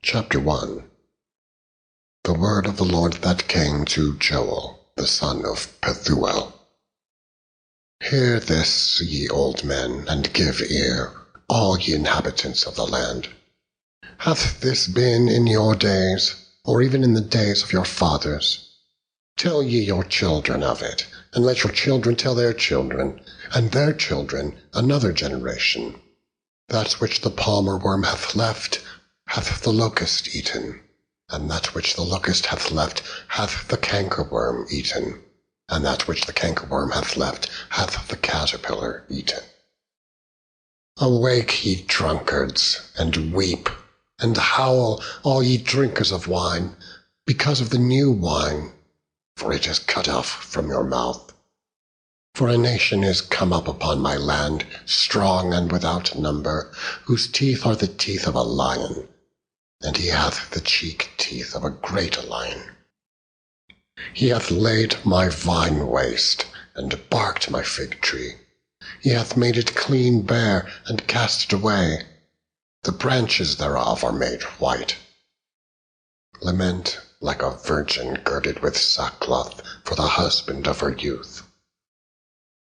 Chapter 1. The word of the Lord that came to Joel, the son of Pethuel. Hear this, ye old men, and give ear, all ye inhabitants of the land. Hath this been in your days, or even in the days of your fathers? Tell ye your children of it, and let your children tell their children, and their children another generation. That which the palmer worm hath left, hath the locust eaten, and that which the locust hath left, hath the cankerworm eaten, and that which the cankerworm hath left, hath the caterpillar eaten. Awake, ye drunkards, and weep, and howl, all ye drinkers of wine, because of the new wine, for it is cut off from your mouth. For a nation is come up upon my land, strong and without number, whose teeth are the teeth of a lion, and he hath the cheek teeth of a great lion. He hath laid my vine waste, and barked my fig tree. He hath made it clean bare, and cast it away. The branches thereof are made white. Lament like a virgin girded with sackcloth for the husband of her youth.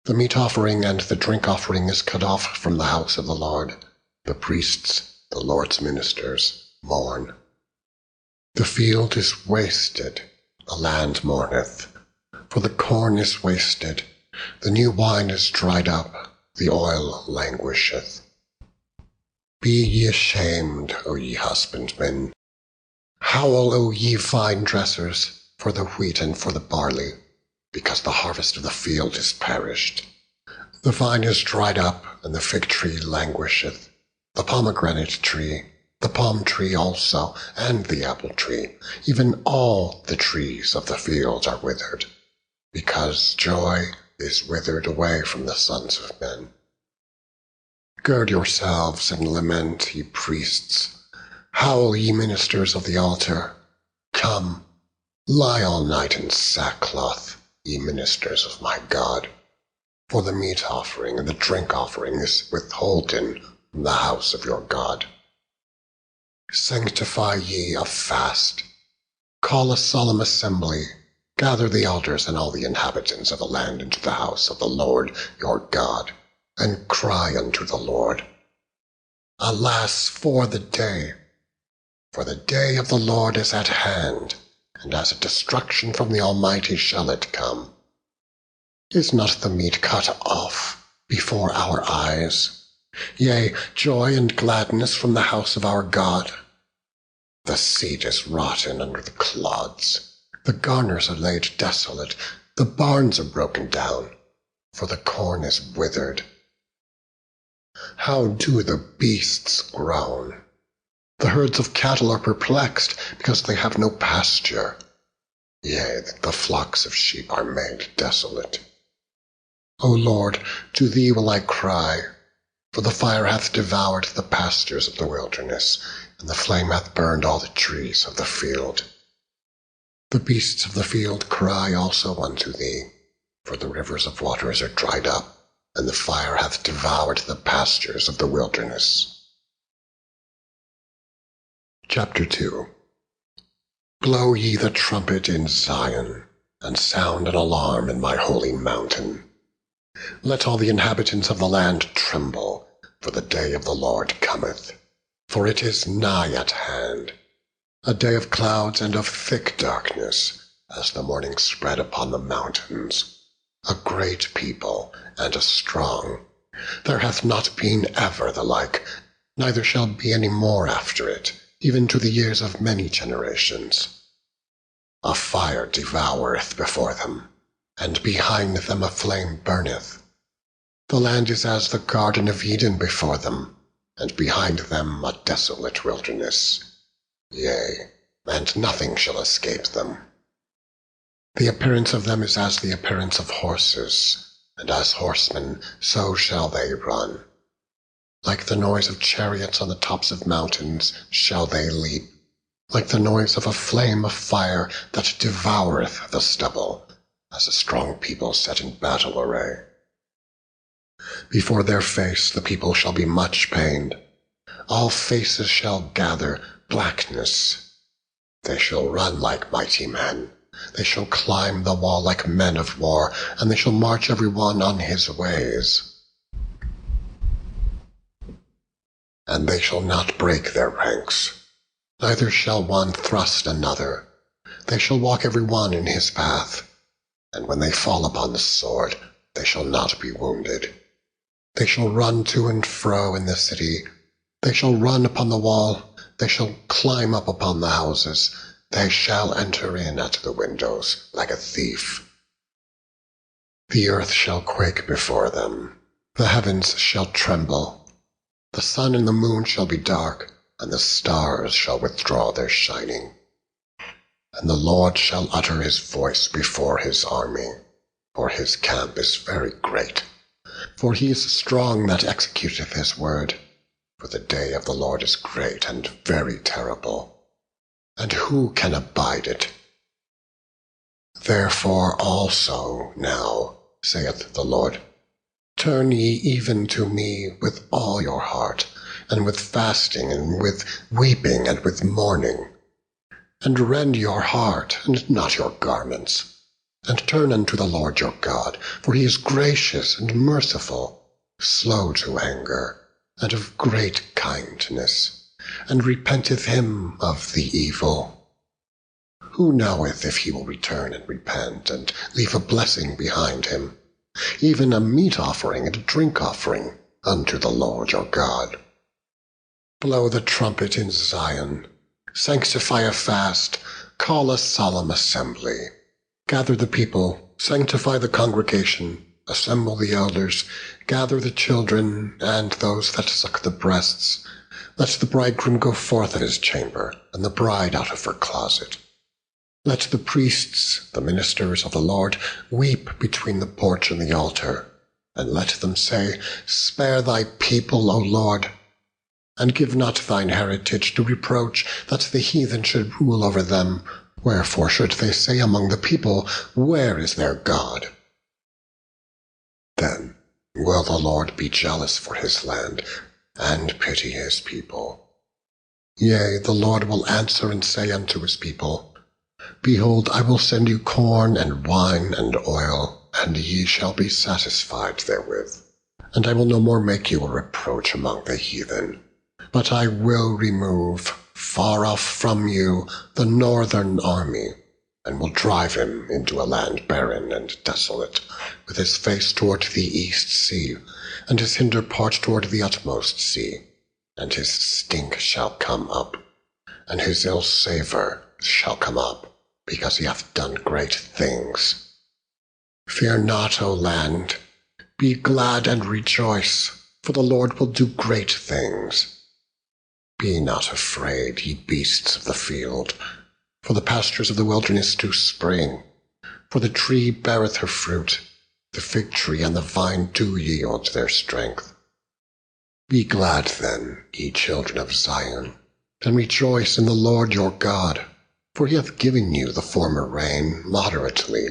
The meat offering and the drink offering is cut off from the house of the Lord. The priests, the Lord's ministers, mourn. The field is wasted, the land mourneth, for the corn is wasted, the new wine is dried up, the oil languisheth. Be ye ashamed, O ye husbandmen. Howl, O ye vine dressers, for the wheat and for the barley, because the harvest of the field is perished. The vine is dried up, and the fig tree languisheth, the pomegranate tree, the palm tree also, and the apple tree, even all the trees of the field are withered, because joy is withered away from the sons of men. Gird yourselves and lament, ye priests. Howl, ye ministers of the altar. Come, lie all night in sackcloth, ye ministers of my God. For the meat offering and the drink offering is withholden from the house of your God. Sanctify ye a fast. Call a solemn assembly. Gather the elders and all the inhabitants of the land into the house of the Lord your God, and cry unto the Lord. Alas for the day! For the day of the Lord is at hand, and as a destruction from the Almighty shall it come. Is not the meat cut off before our eyes? Yea, joy and gladness from the house of our God. The seed is rotten under the clods, the garners are laid desolate, the barns are broken down, for the corn is withered. How do the beasts groan? The herds of cattle are perplexed, because they have no pasture. Yea, the flocks of sheep are made desolate. O Lord, to thee will I cry, for the fire hath devoured the pastures of the wilderness, and the flame hath burned all the trees of the field. The beasts of the field cry also unto thee, for the rivers of waters are dried up, and the fire hath devoured the pastures of the wilderness. Chapter 2. Blow ye the trumpet in Zion, and sound an alarm in my holy mountain. Let all the inhabitants of the land tremble, for the day of the Lord cometh, for it is nigh at hand, a day of clouds and of thick darkness, as the morning spread upon the mountains. A great people and a strong. There hath not been ever the like, neither shall be any more after it, even to the years of many generations. A fire devoureth before them, and behind them a flame burneth. The land is as the garden of Eden before them, and behind them a desolate wilderness. Yea, and nothing shall escape them. The appearance of them is as the appearance of horses, and as horsemen so shall they run. Like the noise of chariots on the tops of mountains shall they leap, like the noise of a flame of fire that devoureth the stubble, as a strong people set in battle array. Before their face the people shall be much pained. All faces shall gather, blackness. They shall run like mighty men. They shall climb the wall like men of war, and they shall march every one on his ways. And they shall not break their ranks, neither shall one thrust another. They shall walk every one in his path, and when they fall upon the sword, they shall not be wounded. They shall run to and fro in the city. They shall run upon the wall. They shall climb up upon the houses. They shall enter in at the windows like a thief. The earth shall quake before them. The heavens shall tremble. The sun and the moon shall be dark, and the stars shall withdraw their shining. And the Lord shall utter his voice before his army, for his camp is very great. For he is strong that executeth his word. For the day of the Lord is great and very terrible. And who can abide it? Therefore also now, saith the Lord, turn ye even to me with all your heart, and with fasting, and with weeping, and with mourning. And rend your heart, and not your garments, and turn unto the Lord your God, for he is gracious and merciful, slow to anger, and of great kindness, and repenteth him of the evil. Who knoweth if he will return and repent, and leave a blessing behind him, even a meat offering and a drink offering unto the Lord your God? Blow the trumpet in Zion, sanctify a fast, call a solemn assembly. Gather the people, sanctify the congregation, assemble the elders, gather the children and those that suck the breasts. Let the bridegroom go forth of his chamber, and the bride out of her closet. Let the priests, the ministers of the Lord, weep between the porch and the altar, and let them say, Spare thy people, O Lord, and give not thine heritage to reproach, that the heathen should rule over them. Wherefore should they say among the people, Where is their God? Then will the Lord be jealous for his land, and pity his people. Yea, the Lord will answer and say unto his people, Behold, I will send you corn and wine and oil, and ye shall be satisfied therewith. And I will no more make you a reproach among the heathen, but I will remove far off from you the northern army, and will drive him into a land barren and desolate, with his face toward the east sea, and his hinder part toward the utmost sea. And his stink shall come up, and his ill savour shall come up, because he hath done great things. Fear not, O land, be glad and rejoice, for the Lord will do great things. Be not afraid, ye beasts of the field, for the pastures of the wilderness do spring. For the tree beareth her fruit, the fig tree and the vine do yield their strength. Be glad then, ye children of Zion, and rejoice in the Lord your God, for he hath given you the former rain moderately,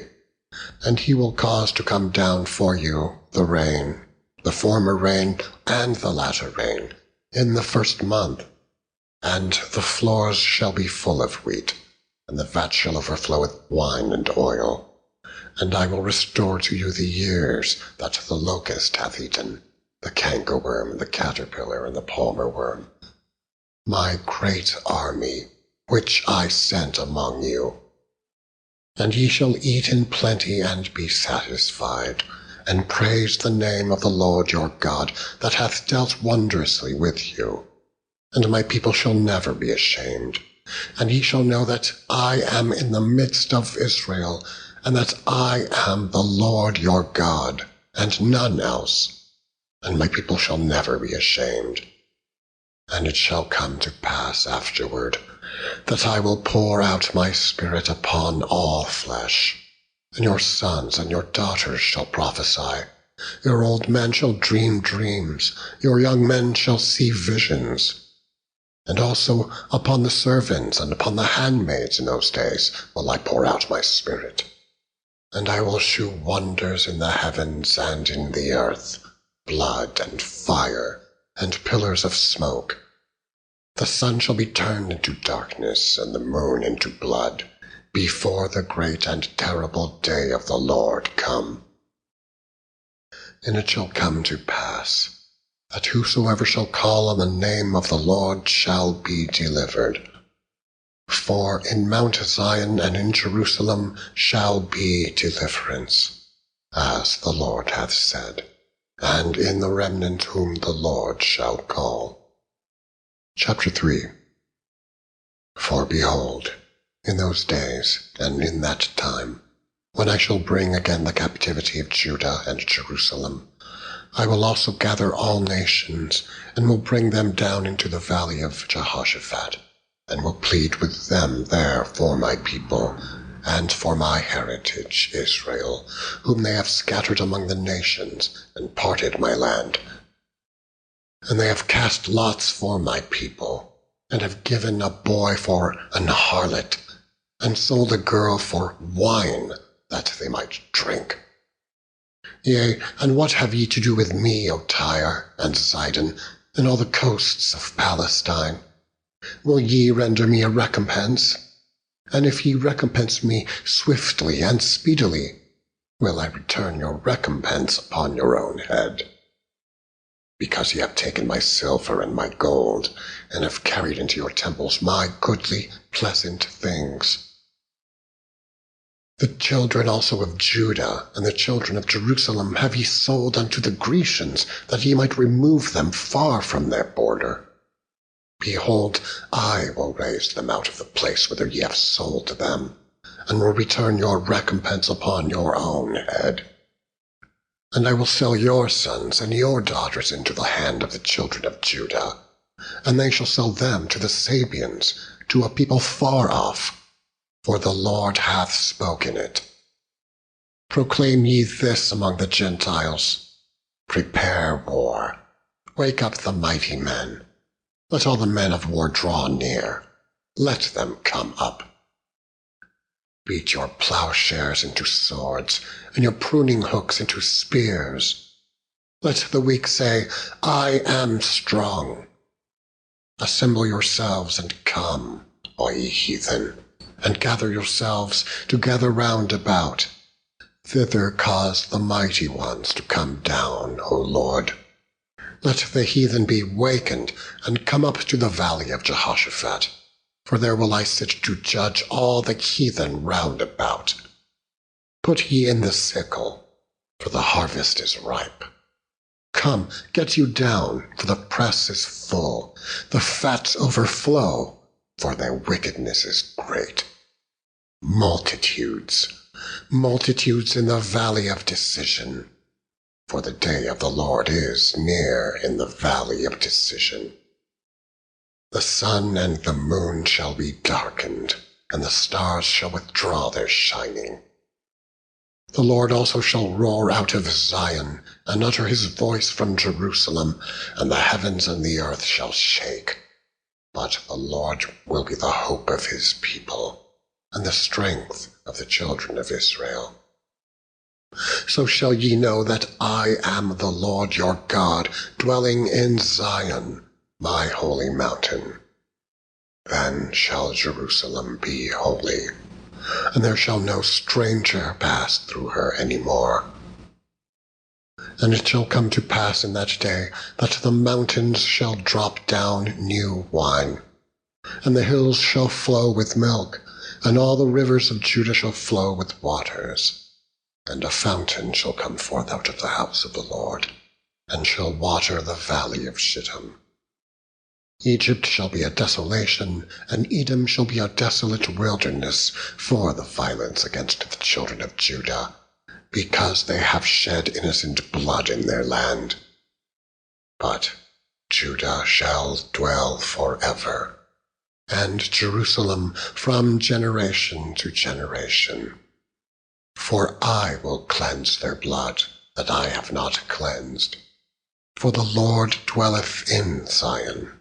and he will cause to come down for you the rain, the former rain and the latter rain, in the first month. And the floors shall be full of wheat, and the vat shall overflow with wine and oil. And I will restore to you the years that the locust hath eaten, the cankerworm, and the caterpillar, and the palmer worm, my great army, which I sent among you. And ye shall eat in plenty and be satisfied, and praise the name of the Lord your God, that hath dealt wondrously with you. And my people shall never be ashamed. And ye shall know that I am in the midst of Israel, and that I am the Lord your God, and none else. And my people shall never be ashamed. And it shall come to pass afterward, that I will pour out my Spirit upon all flesh. And your sons and your daughters shall prophesy. Your old men shall dream dreams. Your young men shall see visions. And also upon the servants and upon the handmaids in those days will I pour out my Spirit. And I will shew wonders in the heavens and in the earth, blood and fire and pillars of smoke. The sun shall be turned into darkness, and the moon into blood, before the great and terrible day of the Lord come. And it shall come to pass, that whosoever shall call on the name of the Lord shall be delivered. For in Mount Zion and in Jerusalem shall be deliverance, as the Lord hath said, and in the remnant whom the Lord shall call. Chapter 3. For behold, in those days and in that time, when I shall bring again the captivity of Judah and Jerusalem, I will also gather all nations, and will bring them down into the valley of Jehoshaphat, and will plead with them there for my people, and for my heritage Israel, whom they have scattered among the nations, and parted my land. And they have cast lots for my people, and have given a boy for an harlot, and sold a girl for wine, that they might drink. Yea, and what have ye to do with me, O Tyre, and Sidon, and all the coasts of Palestine? Will ye render me a recompense? And if ye recompense me swiftly and speedily, will I return your recompense upon your own head. Because ye have taken my silver and my gold, and have carried into your temples my goodly, pleasant things. The children also of Judah and the children of Jerusalem have ye sold unto the Grecians, that ye might remove them far from their border. Behold, I will raise them out of the place whither ye have sold them, and will return your recompense upon your own head. And I will sell your sons and your daughters into the hand of the children of Judah, and they shall sell them to the Sabeans, to a people far off, for the Lord hath spoken it. Proclaim ye this among the Gentiles: prepare war, wake up the mighty men. Let all the men of war draw near, let them come up. Beat your plowshares into swords, and your pruning hooks into spears. Let the weak say, I am strong. Assemble yourselves and come, all ye heathen, and gather yourselves together round about. Thither cause the mighty ones to come down, O Lord. Let the heathen be wakened, and come up to the valley of Jehoshaphat, for there will I sit to judge all the heathen round about. Put ye in the sickle, for the harvest is ripe. Come, get you down, for the press is full, the fats overflow, for their wickedness is great. Multitudes, multitudes in the valley of decision, for the day of the Lord is near in the valley of decision. The sun and the moon shall be darkened, and the stars shall withdraw their shining. The Lord also shall roar out of Zion, and utter his voice from Jerusalem, and the heavens and the earth shall shake. But the Lord will be the hope of his people, and the strength of the children of Israel. So shall ye know that I am the Lord your God, dwelling in Zion, my holy mountain. Then shall Jerusalem be holy, and there shall no stranger pass through her any more. And it shall come to pass in that day that the mountains shall drop down new wine, and the hills shall flow with milk, and all the rivers of Judah shall flow with waters. And a fountain shall come forth out of the house of the Lord, and shall water the valley of Shittim. Egypt shall be a desolation, and Edom shall be a desolate wilderness for the violence against the children of Judah, because they have shed innocent blood in their land. But Judah shall dwell forever, and Jerusalem from generation to generation. For I will cleanse their blood that I have not cleansed, for the Lord dwelleth in Zion.